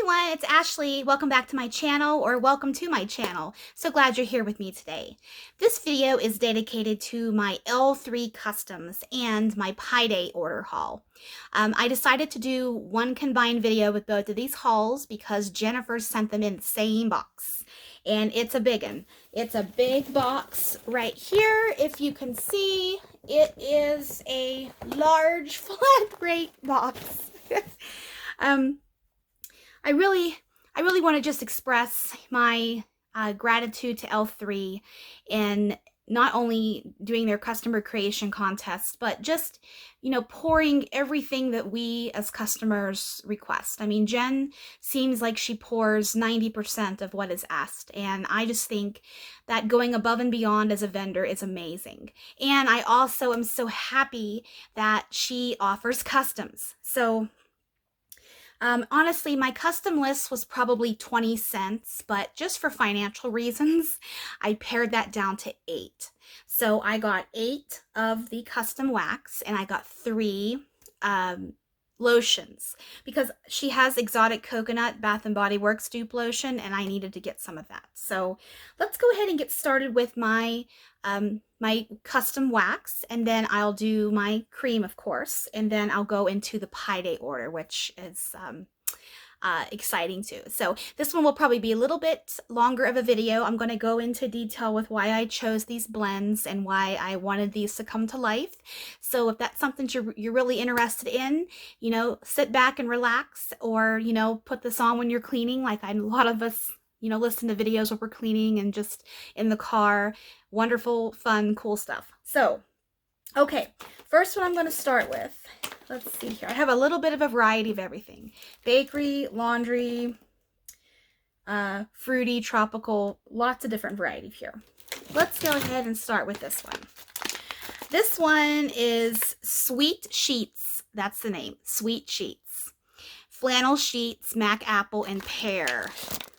everyone, it's Ashley. Welcome back to my channel, or welcome to my channel. So glad you're here with me today. This video is dedicated to my L3 customs and my Pi Day order haul. I decided to do one combined video with both of these hauls because Jennifer sent them in the same box. And it's a big one. It's a big box right here. If you can see, it is a large flat rate box. I really want to just express my gratitude to L3 in not only doing their customer creation contest, but just, you know, pouring everything that we as customers request. I mean, Jen seems like she pours 90% of what is asked. And I just think that going above and beyond as a vendor is amazing. And I also am so happy that she offers customs. So honestly, my custom list was probably 20 cents, but just for financial reasons, I pared that down to 8. So I got 8 of the custom wax, and I got 3 lotions because she has exotic coconut Bath and Body Works dupe lotion, and I needed to get some of that. So let's go ahead and get started with my my custom wax, and then I'll do my cream, of course, and then I'll go into the Pi Day order, which is exciting too. So this one will probably be a little bit longer of a video. I'm going to go into detail with why I chose these blends and why I wanted these to come to life. So if that's something you're really interested in, you know, sit back and relax, or, you know, put this on when you're cleaning. Like a lot of us, you know, listen to videos when we're cleaning and just in the car. Wonderful, fun, cool stuff. So, okay, first one I'm going to start with, let's see here. I have a little bit of a variety of everything. Bakery, laundry, fruity, tropical, lots of different variety here. Let's go ahead and start with this one. This one is Sweet Sheets. That's the name, Sweet Sheets. Flannel sheets, Mac apple, and pear.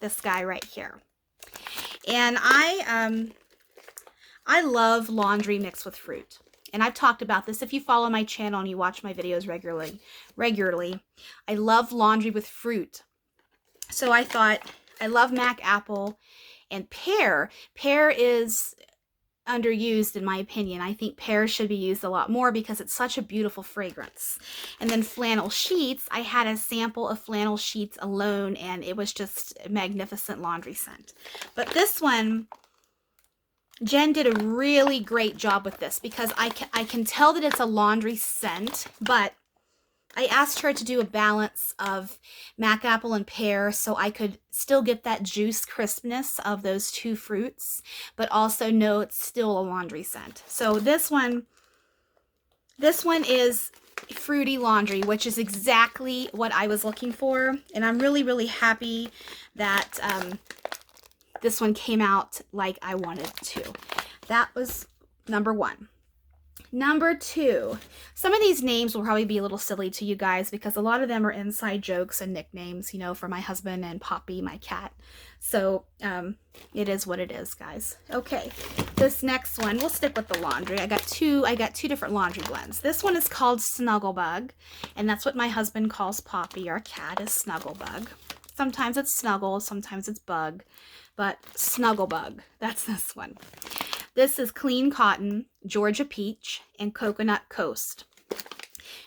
This guy right here. And I love laundry mixed with fruit. And I've talked about this. If you follow my channel and you watch my videos regularly, I love laundry with fruit. So I thought, I love Mac apple and pear. Pear is underused in my opinion. I think pear should be used a lot more because it's such a beautiful fragrance. And then flannel sheets, I had a sample of flannel sheets alone, and it was just a magnificent laundry scent. But this one, Jen did a really great job with this because I can tell that it's a laundry scent, but I asked her to do a balance of Mac apple and pear so I could still get that juice crispness of those two fruits, but also know it's still a laundry scent. So this one is fruity laundry, which is exactly what I was looking for, and I'm really, really happy that this one came out like I wanted to. That was number 1. Number 2, some of these names will probably be a little silly to you guys because a lot of them are inside jokes and nicknames, you know, for my husband and Poppy, my cat. So it is what it is, guys. Okay, this next one, we'll stick with the laundry. I got two different laundry blends. This one is called Snugglebug, and that's what my husband calls Poppy. Our cat is Snugglebug. Sometimes it's Snuggle, sometimes it's Bug, but Snugglebug, that's this one. This is Clean Cotton, Georgia Peach, and Coconut Coast.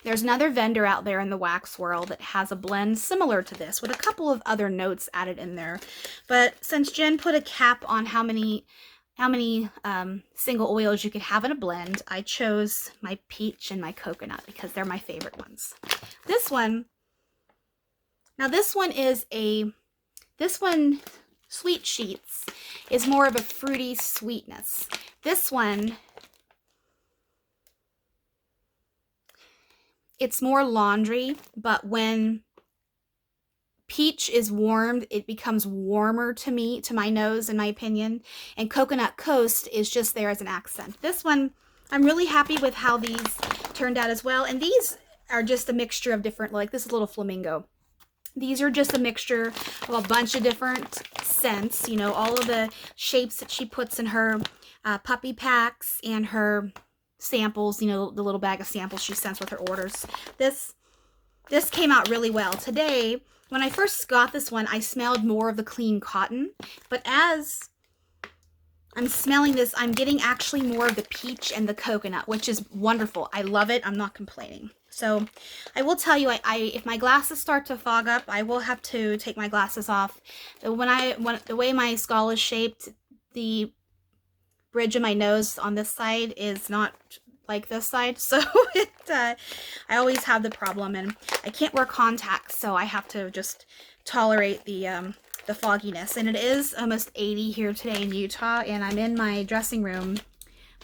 There's another vendor out there in the wax world that has a blend similar to this with a couple of other notes added in there. But since Jen put a cap on how many single oils you could have in a blend, I chose my peach and my coconut because they're my favorite ones. This one, Sweet Sheets, is more of a fruity sweetness. This one, it's more laundry, but when peach is warmed, it becomes warmer to me, to my nose, in my opinion. And Coconut Coast is just there as an accent. This one, I'm really happy with how these turned out as well. And these are just a mixture of different, like this is a little flamingo. These are just a mixture of a bunch of different scents, you know, all of the shapes that she puts in her puppy packs and her samples, you know, the little bag of samples she sends with her orders. This came out really well. Today, when I first got this one, I smelled more of the clean cotton, but as I'm smelling this, I'm getting actually more of the peach and the coconut, which is wonderful. I love it. I'm not complaining. So I will tell you, if my glasses start to fog up, I will have to take my glasses off. The way my skull is shaped, the bridge of my nose on this side is not like this side, so I always have the problem, and I can't wear contacts, so I have to just tolerate the fogginess. And it is almost 80 here today in Utah, and I'm in my dressing room,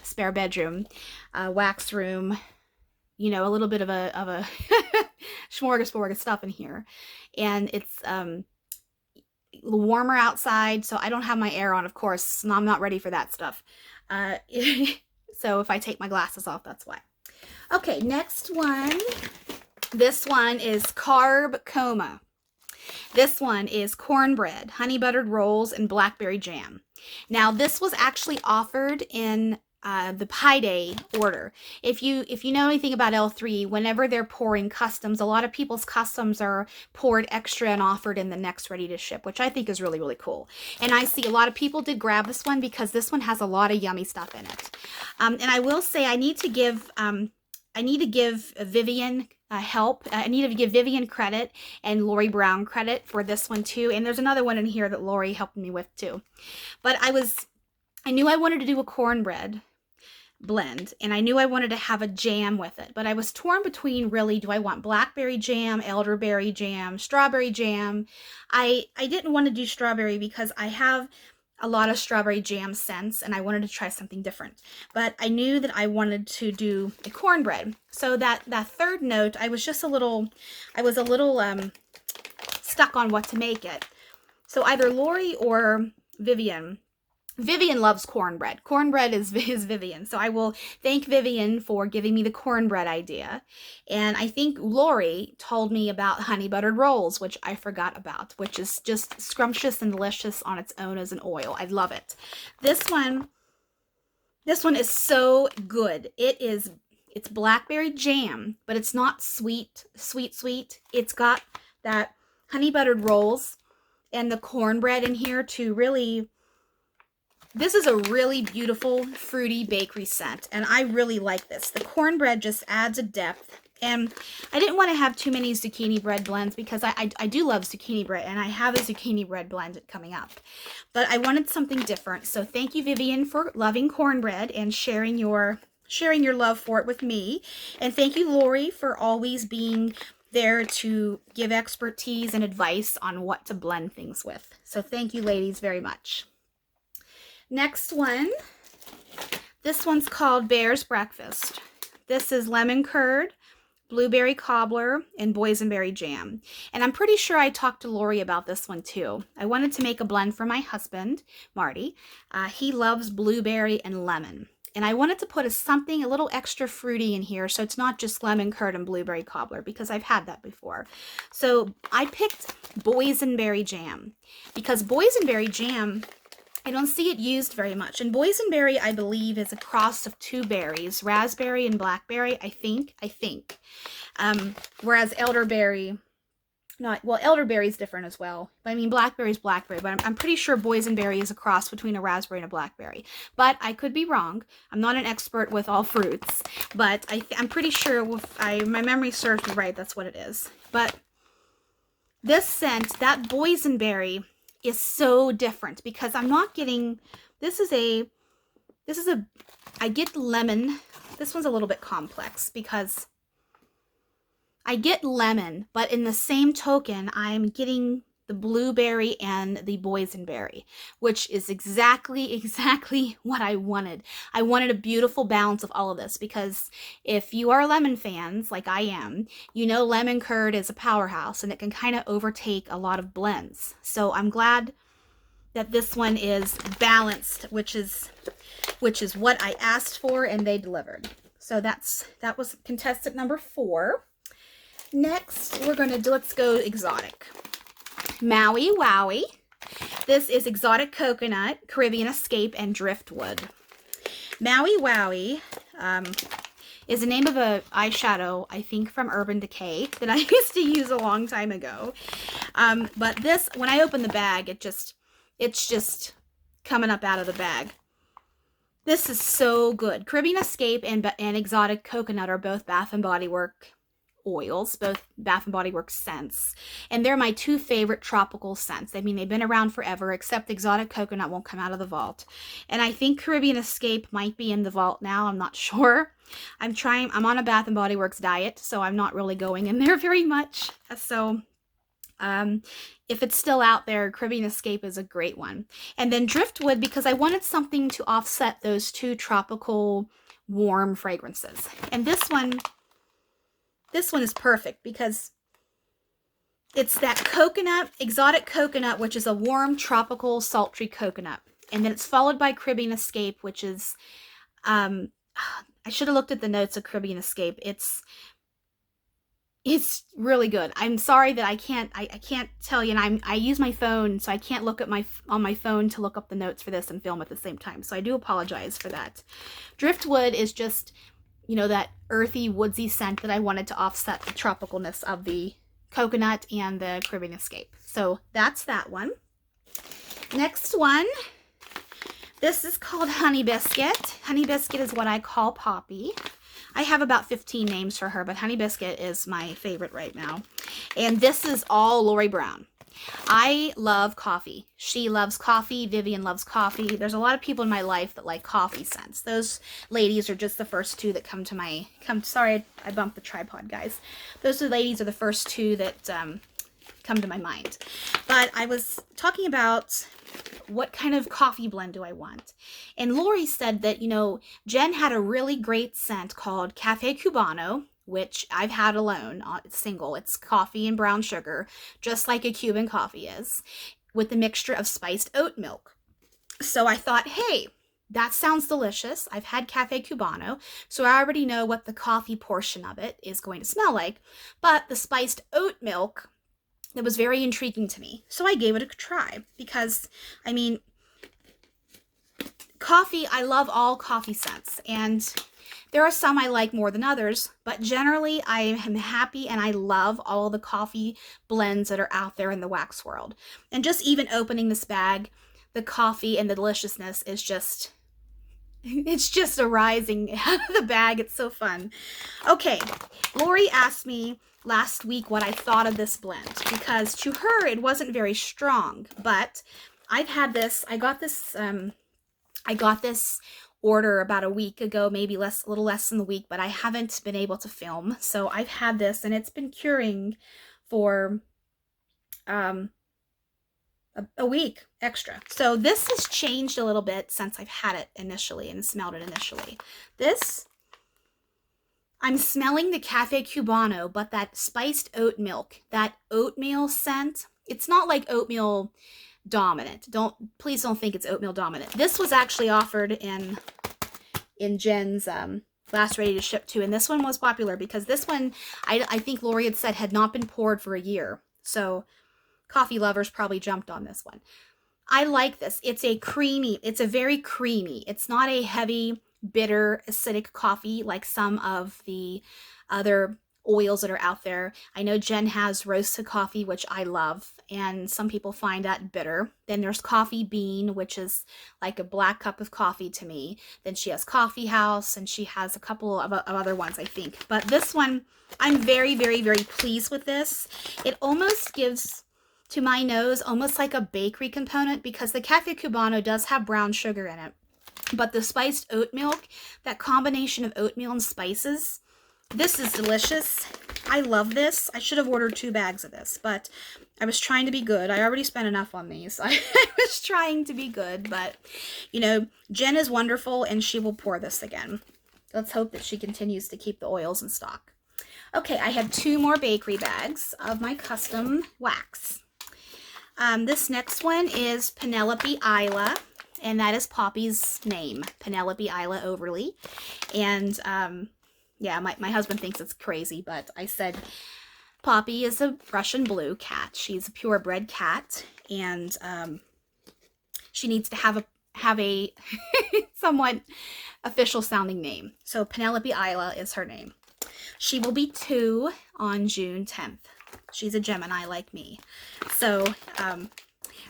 spare bedroom, wax room, you know, a little bit of a smorgasbord of stuff in here, and it's warmer outside, so I don't have my air on, of course, and I'm not ready for that stuff. So if I take my glasses off, that's why. Okay, next one. This one is Carb Coma. This one is cornbread, honey buttered rolls, and blackberry jam. Now, this was actually offered in the Pi Day order. If you know anything about L3, whenever they're pouring customs, a lot of people's customs are poured extra and offered in the next ready to ship, which I think is really, really cool. And I see a lot of people did grab this one because this one has a lot of yummy stuff in it. And I will say I need to give Vivian help. I need to give Vivian credit and Lori Brown credit for this one too. And there's another one in here that Lori helped me with too. But I knew I wanted to do a cornbread blend, and I knew I wanted to have a jam with it, but I was torn between, really, do I want blackberry jam, elderberry jam, strawberry jam? I didn't want to do strawberry because I have a lot of strawberry jam scents, and I wanted to try something different. But I knew that I wanted to do a cornbread. So that third note, I was a little stuck on what to make it. So either Lori or Vivian. Vivian loves cornbread. Cornbread is Vivian. So I will thank Vivian for giving me the cornbread idea. And I think Lori told me about honey buttered rolls, which I forgot about, which is just scrumptious and delicious on its own as an oil. I love it. This one is so good. It's blackberry jam, but it's not sweet. It's got that honey buttered rolls and the cornbread in here to really... This is a really beautiful, fruity bakery scent, and I really like this. The cornbread just adds a depth, and I didn't want to have too many zucchini bread blends because I do love zucchini bread, and I have a zucchini bread blend coming up. But I wanted something different, so thank you, Vivian, for loving cornbread and sharing your love for it with me. And thank you, Lori, for always being there to give expertise and advice on what to blend things with. So thank you, ladies, very much. Next one, this one's called Bear's Breakfast. This is lemon curd, blueberry cobbler, and boysenberry jam. And I'm pretty sure I talked to Lori about this one too. I wanted to make a blend for my husband, Marty. He loves blueberry and lemon. And I wanted to put something a little extra fruity in here, so it's not just lemon curd and blueberry cobbler, because I've had that before. So I picked boysenberry jam, because boysenberry jam, I don't see it used very much. And boysenberry, I believe, is a cross of two berries, raspberry and blackberry, I think. Whereas elderberry, elderberry is different as well. But I mean, blackberry is blackberry, but I'm pretty sure boysenberry is a cross between a raspberry and a blackberry. But I could be wrong. I'm not an expert with all fruits, but I'm pretty sure if my memory serves me right, that's what it is. But this scent, that boysenberry, is so different because I'm not getting, I get lemon. This one's a little bit complex because I get lemon, but in the same token, I'm getting the blueberry and the boysenberry, which is exactly what I wanted. I wanted a beautiful balance of all of this because if you are lemon fans, like I am, you know lemon curd is a powerhouse and it can kind of overtake a lot of blends. So I'm glad that this one is balanced, which is what I asked for and they delivered. So that was contestant number 4. Next, let's go exotic. Maui Wowie. This is exotic coconut, Caribbean Escape, and driftwood. Maui Wowie is the name of an eyeshadow, I think, from Urban Decay that I used to use a long time ago. But this, when I open the bag, it's just coming up out of the bag. This is so good. Caribbean Escape and Exotic Coconut are both Bath & Body Works oils, both Bath & Body Works scents. And they're my two favorite tropical scents. I mean, they've been around forever, except Exotic Coconut won't come out of the vault. And I think Caribbean Escape might be in the vault now. I'm not sure. I'm on a Bath & Body Works diet, so I'm not really going in there very much. So if it's still out there, Caribbean Escape is a great one. And then Driftwood, because I wanted something to offset those two tropical warm fragrances. And this one is perfect because it's that coconut, Exotic Coconut, which is a warm, tropical, sultry coconut. And then it's followed by Caribbean Escape, which is, I should have looked at the notes of Caribbean Escape. It's really good. I'm sorry that I can't tell you, and I use my phone, so I can't look at on my phone to look up the notes for this and film at the same time. So I do apologize for that. Driftwood is just, you know, that earthy, woodsy scent that I wanted to offset the tropicalness of the coconut and the Caribbean Escape. So that's that one. Next one, this is called Honey Biscuit. Honey Biscuit is what I call Poppy. I have about 15 names for her, but Honey Biscuit is my favorite right now. And this is all Lori Brown. I love coffee. She loves coffee. Vivian loves coffee. There's a lot of people in my life that like coffee scents. Those ladies are just the first two that come to my... Sorry, I bumped the tripod, guys. Those ladies are the first two that come to my mind. But I was talking about what kind of coffee blend do I want? And Lori said that, you know, Jen had a really great scent called Cafe Cubano, which I've had alone, single. It's coffee and brown sugar, just like a Cuban coffee is, with a mixture of spiced oat milk. So I thought, hey, that sounds delicious. I've had Cafe Cubano, so I already know what the coffee portion of it is going to smell like. But the spiced oat milk, that was very intriguing to me. So I gave it a try because, I mean, coffee, I love all coffee scents. And there are some I like more than others, but generally I am happy and I love all the coffee blends that are out there in the wax world. And just even opening this bag, the coffee and the deliciousness is just, it's just arising out of the bag. It's so fun. Okay, Lori asked me last week what I thought of this blend because to her it wasn't very strong, but I've had this, I got this order about a week ago, maybe a little less than a week, but I haven't been able to film. So I've had this and it's been curing for a week extra. So this has changed a little bit since I've had it initially and smelled it initially. This, I'm smelling the Cafe Cubano, but that spiced oat milk, that oatmeal scent, it's not like oatmeal dominant. Please don't think it's oatmeal dominant. This was actually offered in Jen's last ready to ship too, and this one was popular because this one, I think Lori had said, had not been poured for a year. So coffee lovers probably jumped on this one. I like this. It's a very creamy. It's not a heavy, bitter, acidic coffee like some of the other oils that are out there. I know Jen has roasted coffee, which I love, and some people find that bitter. Then there's coffee bean, which is like a black cup of coffee to me. Then she has coffee house, and she has a couple of other ones, I think. But this one, I'm very, very, very pleased with this. It almost gives, to my nose, almost like a bakery component because the Cafe Cubano does have brown sugar in it. But the spiced oat milk, that combination of oatmeal and spices, this is delicious. I love this. I should have ordered 2 bags of this, but I was trying to be good. I already spent enough on these. I was trying to be good, but, you know, Jen is wonderful, and she will pour this again. Let's hope that she continues to keep the oils in stock. Okay, I have 2 more bakery bags of my custom wax. This next one is Penelope Isla, and that is Poppy's name, Penelope Isla Overly. And, yeah, my husband thinks it's crazy, but I said Poppy is a Russian blue cat. She's a purebred cat, and she needs to have a somewhat official sounding name. So Penelope Isla is her name. She will be 2 on June 10th. She's a Gemini like me. So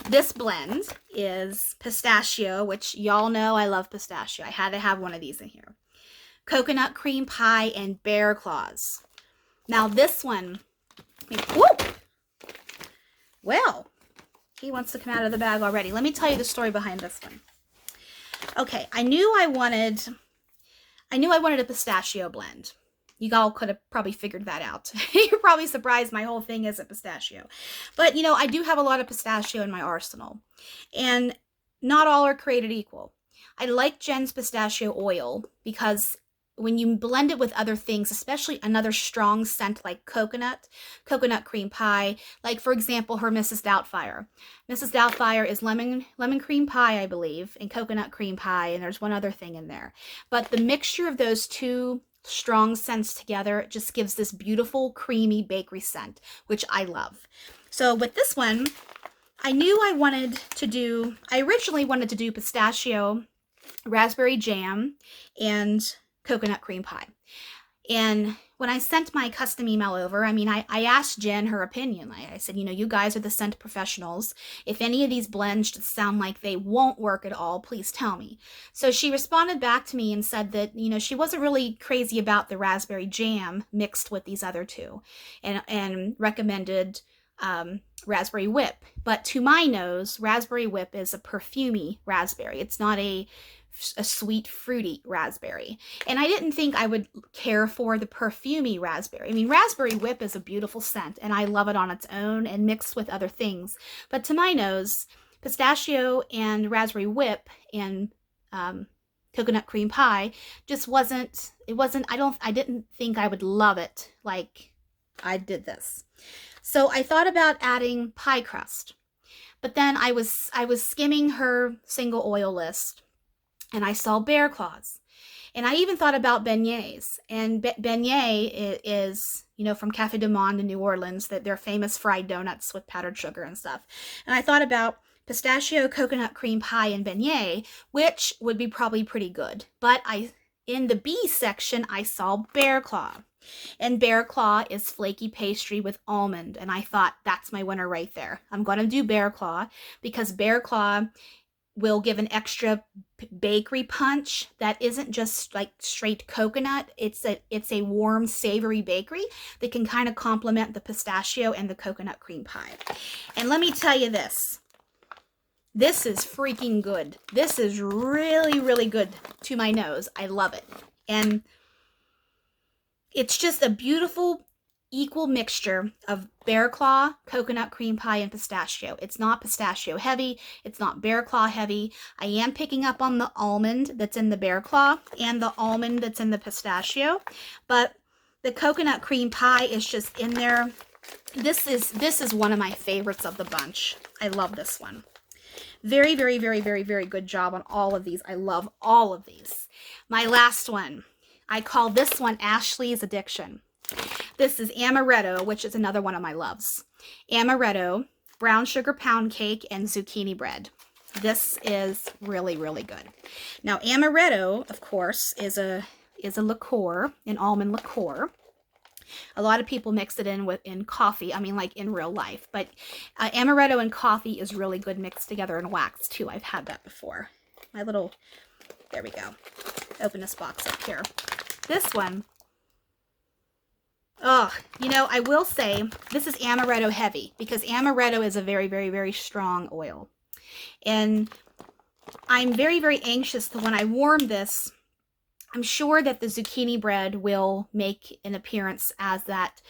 this blend is pistachio, which y'all know I love pistachio. I had to have one of these in here. Coconut cream pie and bear claws. Now this one, whoa! Well, he wants to come out of the bag already. Let me tell you the story behind this one. Okay, I knew I wanted a pistachio blend. You all could have probably figured that out. You're probably surprised my whole thing isn't pistachio. But, you know, I do have a lot of pistachio in my arsenal. And not all are created equal. I like Jen's pistachio oil because when you blend it with other things, especially another strong scent like coconut cream pie, like for example, her Mrs. Doubtfire. Mrs. Doubtfire is lemon cream pie, I believe, and coconut cream pie, and there's one other thing in there. But the mixture of those two strong scents together just gives this beautiful, creamy bakery scent, which I love. So with this one, I originally wanted to do pistachio, raspberry jam, and coconut cream pie. And when I sent my custom email over, I mean, I asked Jen her opinion. I said, you know, you guys are the scent professionals. If any of these blends just sound like they won't work at all, please tell me. So she responded back to me and said that, you know, she wasn't really crazy about the raspberry jam mixed with these other two, and recommended raspberry whip. But to my nose, raspberry whip is a perfumey raspberry. It's not a sweet, fruity raspberry. And I didn't think I would care for the perfumey raspberry. I mean, raspberry whip is a beautiful scent, and I love it on its own and mixed with other things. But to my nose, pistachio and raspberry whip and coconut cream pie just wasn't, I didn't think I would love it like I did this. So I thought about adding pie crust. But then I was skimming her single oil list, and I saw bear claws. And I even thought about beignets. And beignet is, you know, from Café du Monde in New Orleans, that they're famous fried donuts with powdered sugar and stuff. And I thought about pistachio, coconut cream pie, and beignet, which would be probably pretty good. But in the B section, I saw bear claw. And bear claw is flaky pastry with almond. And I thought, that's my winner right there. I'm going to do bear claw because bear claw will give an extra bakery punch that isn't just like straight coconut. It's a warm, savory bakery that can kind of complement the pistachio and the coconut cream pie. And let me tell you this. This is freaking good. This is really, really good to my nose. I love it. And it's just a beautiful, equal mixture of bear claw, coconut cream pie, and pistachio. It's not pistachio heavy. It's not bear claw heavy. I am picking up on the almond that's in the bear claw and the almond that's in the pistachio, but the coconut cream pie is just in there. This is one of my favorites of the bunch. I love this one. Very, very, very, very, very good job on all of these. I love all of these. My last one, I call this one Ashley's Addiction. This is Amaretto, which is another one of my loves. Amaretto, brown sugar pound cake, and zucchini bread. This is really, really good. Now, Amaretto, of course, is a liqueur, an almond liqueur. A lot of people mix it in coffee, I mean like in real life. But Amaretto and coffee is really good mixed together in wax too. I've had that before. There we go. Open this box up here. This one, oh, you know, I will say this is Amaretto heavy because Amaretto is a very, very, very strong oil. And I'm very, very anxious that when I warm this, I'm sure that the zucchini bread will make an appearance as that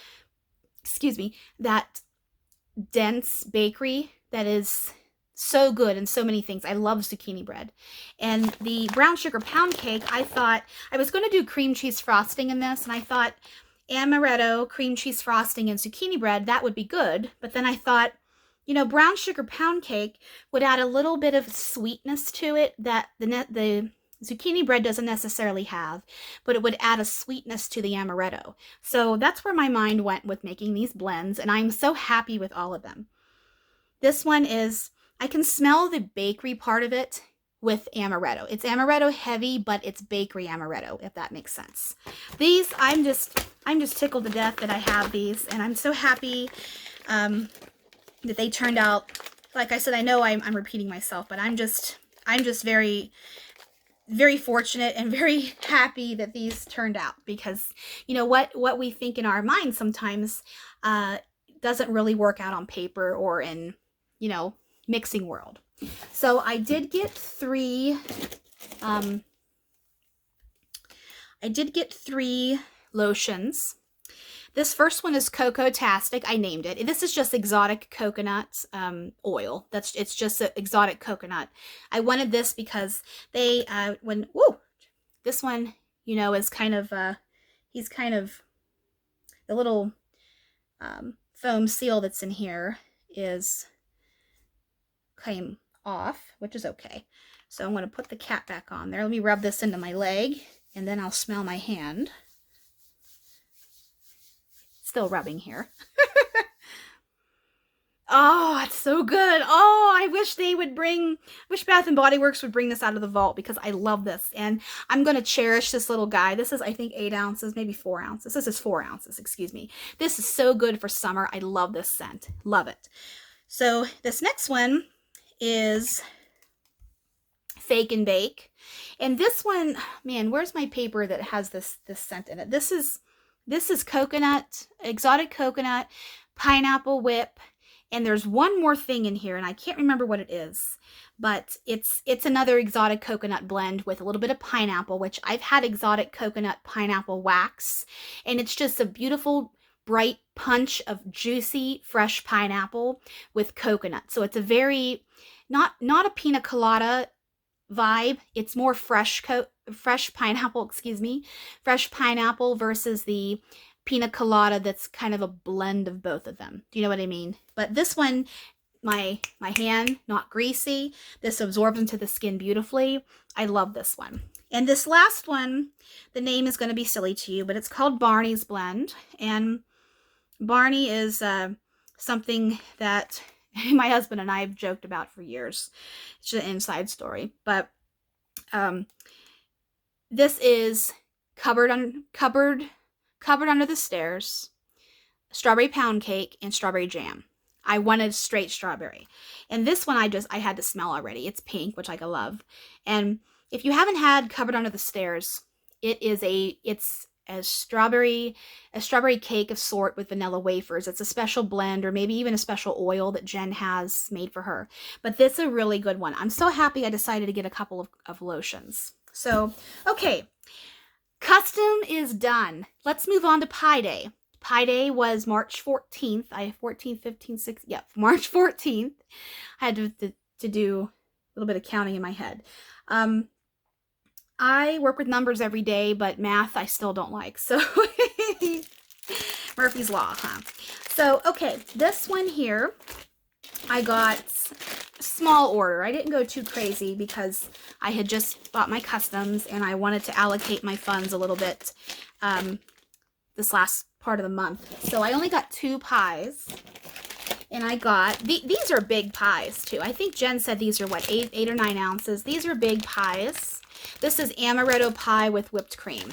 dense bakery that is so good in so many things. I love zucchini bread. And the brown sugar pound cake, I thought I was going to do cream cheese frosting in this, and I thought Amaretto, cream cheese frosting, and zucchini bread, that would be good. But then I thought, you know, brown sugar pound cake would add a little bit of sweetness to it that the zucchini bread doesn't necessarily have, but it would add a sweetness to the Amaretto. So that's where my mind went with making these blends, and I'm so happy with all of them. This one is, I can smell the bakery part of it with Amaretto. It's Amaretto heavy, but it's bakery Amaretto, if that makes sense. These, I'm just I'm just tickled to death that I have these, and I'm so happy that they turned out. Like I said, I know I'm repeating myself, but I'm just very, very fortunate and very happy that these turned out, because you know what we think in our minds sometimes doesn't really work out on paper or in, you know, mixing world. So I did get three lotions. This first one is Cocoa-tastic. I named it. This is just exotic coconut oil. It's just a exotic coconut. I wanted this because they this one, you know, is kind of he's kind of, the little foam seal that's in here came off, which is okay. So I'm going to put the cap back on there. Let me rub this into my leg, and then I'll smell my hand. Still rubbing here. Oh, it's so good. Oh, I wish Bath & Body Works would bring this out of the vault, because I love this. And I'm going to cherish this little guy. This is, I think, 8 ounces, maybe 4 ounces. This is 4 ounces, excuse me. This is so good for summer. I love this scent. Love it. So this next one is Fake and Bake. And this one, man, where's my paper that has this scent in it? This is coconut, exotic coconut, pineapple whip, and there's one more thing in here, and I can't remember what it is, but it's another exotic coconut blend with a little bit of pineapple, which I've had exotic coconut pineapple wax, and it's just a beautiful, bright punch of juicy, fresh pineapple with coconut. So it's a very, not a pina colada vibe. It's more fresh pineapple, excuse me, fresh pineapple versus the pina colada that's kind of a blend of both of them. Do you know what I mean? But this one, my hand, not greasy. This absorbs into the skin beautifully. I love this one. And this last one, the name is going to be silly to you, but it's called Barney's Blend. And Barney is something that my husband and I have joked about for years. It's just an inside story. But this is cupboard under the stairs, strawberry pound cake, and strawberry jam. I wanted straight strawberry. And this one I had to smell already. It's pink, which I love. And if you haven't had cupboard under the stairs, it's a strawberry cake of sort with vanilla wafers. It's a special blend, or maybe even a special oil that Jen has made for her. But this is a really good one. I'm so happy I decided to get a couple of lotions. So, okay. Custom is done. Let's move on to Pi Day. Pi Day was March 14th. March 14th. I had to do a little bit of counting in my head. I work with numbers every day, but math I still don't like. So Murphy's Law, huh? So, okay, this one here, I got small order. I didn't go too crazy because I had just bought my customs and I wanted to allocate my funds a little bit this last part of the month. So I only got 2 pies. And I got, these are big pies too. I think Jen said these are what, 8 or 9 ounces. These are big pies. This is Amaretto pie with whipped cream.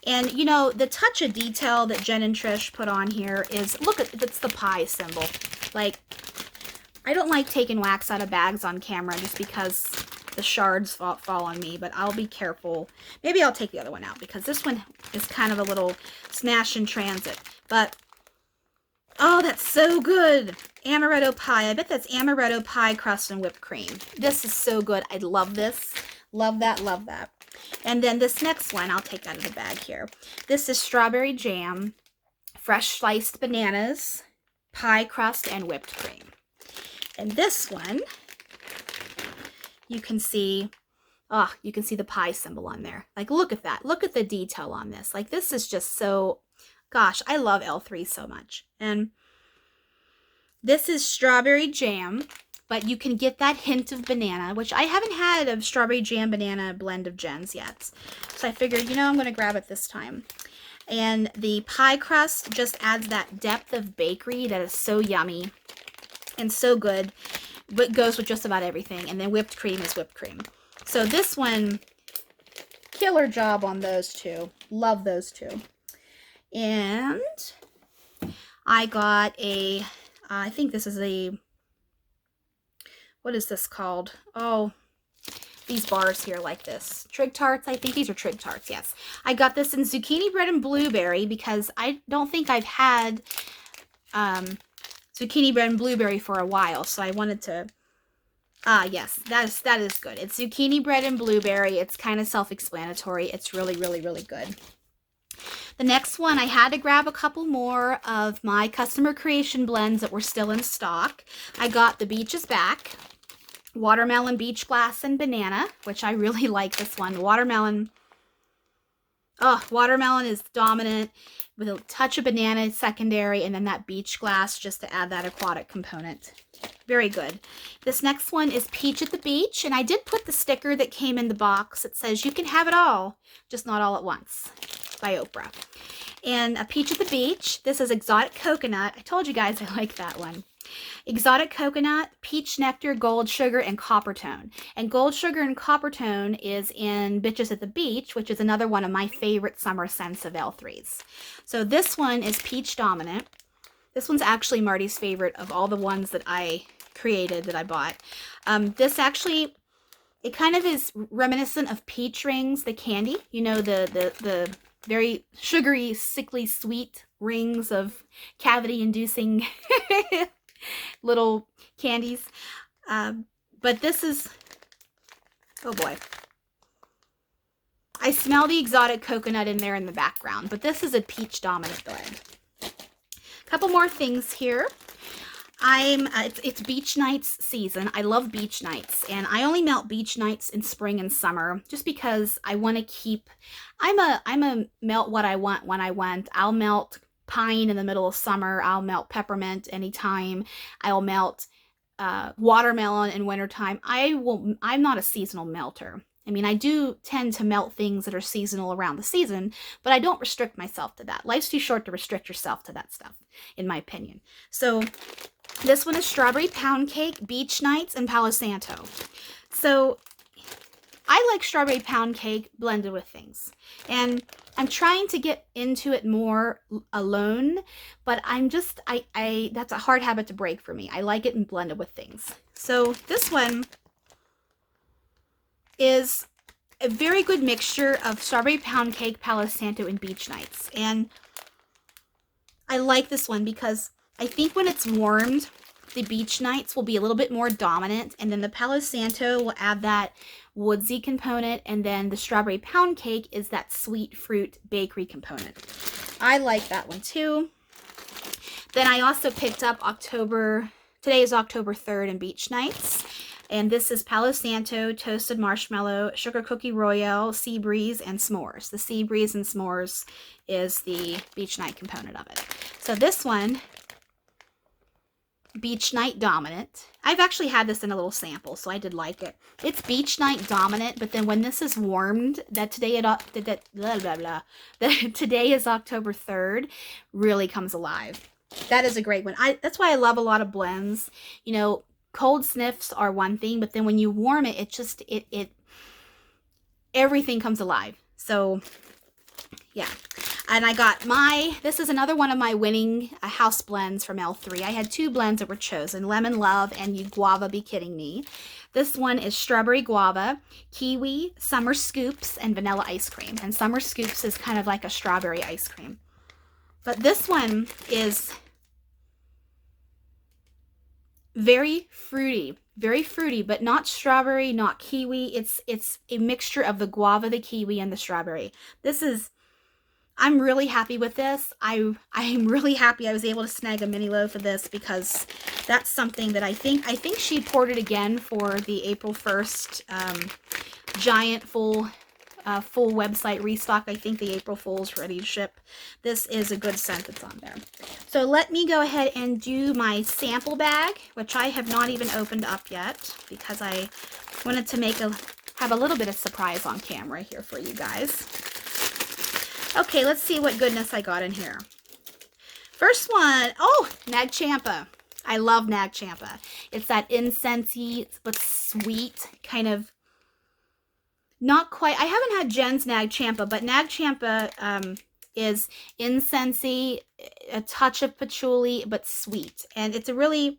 And you know, the touch of detail that Jen and Trish put on here is, look at, it's the pie symbol. Like, I don't like taking wax out of bags on camera just because the shards fall on me, but I'll be careful. Maybe I'll take the other one out because this one is kind of a little smash in transit. But, oh, that's so good. Amaretto pie. I bet that's amaretto pie crust and whipped cream. This is so good. I love this. Love that, love that. And then this next one, I'll take out of the bag here. This is strawberry jam, fresh sliced bananas, pie crust, and whipped cream. And this one, you can see, oh, you can see the pie symbol on there. Like, look at that. Look at the detail on this. Like, this is just so, gosh, I love L3 so much. And this is strawberry jam, but you can get that hint of banana, which I haven't had a strawberry jam banana blend of Jen's yet. So I figured, you know, I'm going to grab it this time. And the pie crust just adds that depth of bakery that is so yummy and so good, but goes with just about everything. And then whipped cream is whipped cream. So this one, killer job on those two. Love those two. And I got a, I think this is a, what is this called? Oh, these bars here like this. Trig Tarts, I think these are Trig Tarts, yes. I got this in zucchini bread and blueberry because I don't think I've had zucchini bread and blueberry for a while, so I wanted to, yes, that is good. It's zucchini bread and blueberry. It's kind of self-explanatory. It's really, really, really good. The next one, I had to grab a couple more of my customer creation blends that were still in stock. I got the Beach is Back, watermelon, beach glass, and banana, which I really like this one. The watermelon, oh, watermelon is dominant with a touch of banana secondary, and then that beach glass just to add that aquatic component. Very good. This next one is Peach at the Beach, and I did put the sticker that came in the box. It says you can have it all, just not all at once, by Oprah. And a Peach at the Beach. This is exotic coconut. I told you guys I like that one. Exotic coconut, peach nectar, gold sugar, and copper tone. And gold sugar and copper tone is in Bitches at the Beach, which is another one of my favorite summer scents of L3's. So this one is peach dominant. This one's actually Marty's favorite of all the ones that I created that I bought. This actually, it kind of is reminiscent of peach rings, the candy. You know, the very sugary, sickly sweet rings of cavity-inducing little candies. But this is, oh boy. I smell the exotic coconut in there in the background, but this is a peach dominant blend. A couple more things here. It's beach nights season. I love beach nights, and I only melt beach nights in spring and summer just because I want to keep, I'm a melt what I want when I want. I'll melt pine in the middle of summer. I'll melt peppermint anytime. I'll melt watermelon in wintertime. I'm not a seasonal melter. I mean, I do tend to melt things that are seasonal around the season, but I don't restrict myself to that. Life's too short to restrict yourself to that stuff, in my opinion. So this one is Strawberry Pound Cake, Beach Nights, and Palo Santo. So I like Strawberry Pound Cake blended with things. And I'm trying to get into it more alone, but I'm just, that's a hard habit to break for me. I like it blended with things. So this one is a very good mixture of Strawberry Pound Cake, Palo Santo, and Beach Nights. And I like this one because I think when it's warmed, the Beach Nights will be a little bit more dominant, and then the Palo Santo will add that woodsy component, and then the Strawberry Pound Cake is that sweet fruit bakery component. I like that one too. Then I also picked up today is October 3rd and Beach Nights. And this is Palo Santo, Toasted Marshmallow, Sugar Cookie Royale, Sea Breeze, and S'mores. The Sea Breeze and S'mores is the Beach Night component of it. So this one, Beach Night Dominant. I've actually had this in a little sample, so I did like it. It's Beach Night Dominant, but then when this is warmed, today is October 3rd, really comes alive. That is a great one. That's why I love a lot of blends. You know, cold sniffs are one thing, but then when you warm it, it just, everything comes alive. So, yeah. And I got this is another one of my winning house blends from L3. I had two blends that were chosen, Lemon Love and You Guava Be Kidding Me. This one is Strawberry Guava, Kiwi, Summer Scoops, and Vanilla Ice Cream. And Summer Scoops is kind of like a strawberry ice cream. But this one is very fruity, but not strawberry, not kiwi. It's a mixture of the guava, the kiwi, and the strawberry. I'm really happy with this. I'm really happy I was able to snag a mini loaf of this because that's something that I think she poured it again for the April 1st giant full website restock. I think the April Fool's ready to ship. This is a good scent that's on there. So let me go ahead and do my sample bag, which I have not even opened up yet because I wanted to have a little bit of surprise on camera here for you guys. Okay, let's see what goodness I got in here. First one, oh, Nag Champa. I love Nag Champa. It's that incensey but sweet kind of, not quite, I haven't had Jen's Nag Champa, but Nag Champa is incensey, a touch of patchouli, but sweet. And it's a really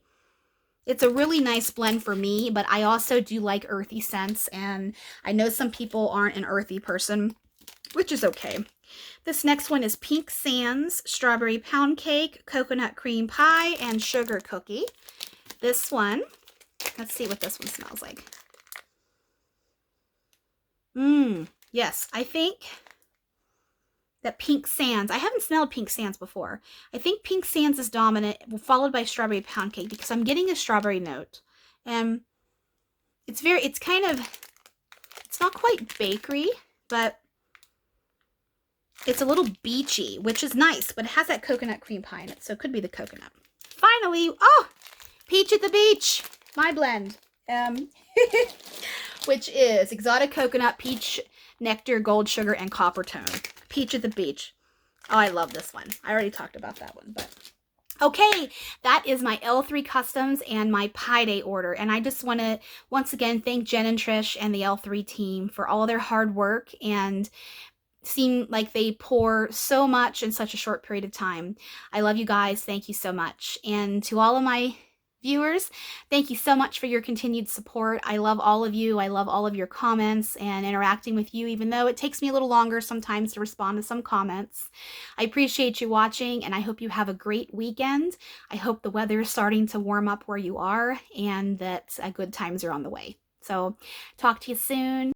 nice blend for me, but I also do like earthy scents, and I know some people aren't an earthy person, which is okay. This next one is Pink Sands, Strawberry Pound Cake, Coconut Cream Pie, and Sugar Cookie. This one, let's see what this one smells like. Yes, I think that Pink Sands, I haven't smelled Pink Sands before. I think Pink Sands is dominant, followed by Strawberry Pound Cake, because I'm getting a strawberry note. And it's not quite bakery, but it's a little beachy, which is nice, but it has that coconut cream pie in it, so it could be the coconut. Finally, oh, Peach at the Beach, my blend, which is exotic coconut, peach nectar, gold sugar, and copper tone. Peach at the Beach. Oh, I love this one. I already talked about that one, but okay, that is my L3 Customs and my Pie Day order. And I just want to once again thank Jen and Trish and the L3 team for all their hard work, and seem like they pour so much in such a short period of time. I love you guys. Thank you so much. And to all of my viewers, thank you so much for your continued support. I love all of you. I love all of your comments and interacting with you, even though it takes me a little longer sometimes to respond to some comments. I appreciate you watching, and I hope you have a great weekend. I hope the weather is starting to warm up where you are, and that good times are on the way. So talk to you soon.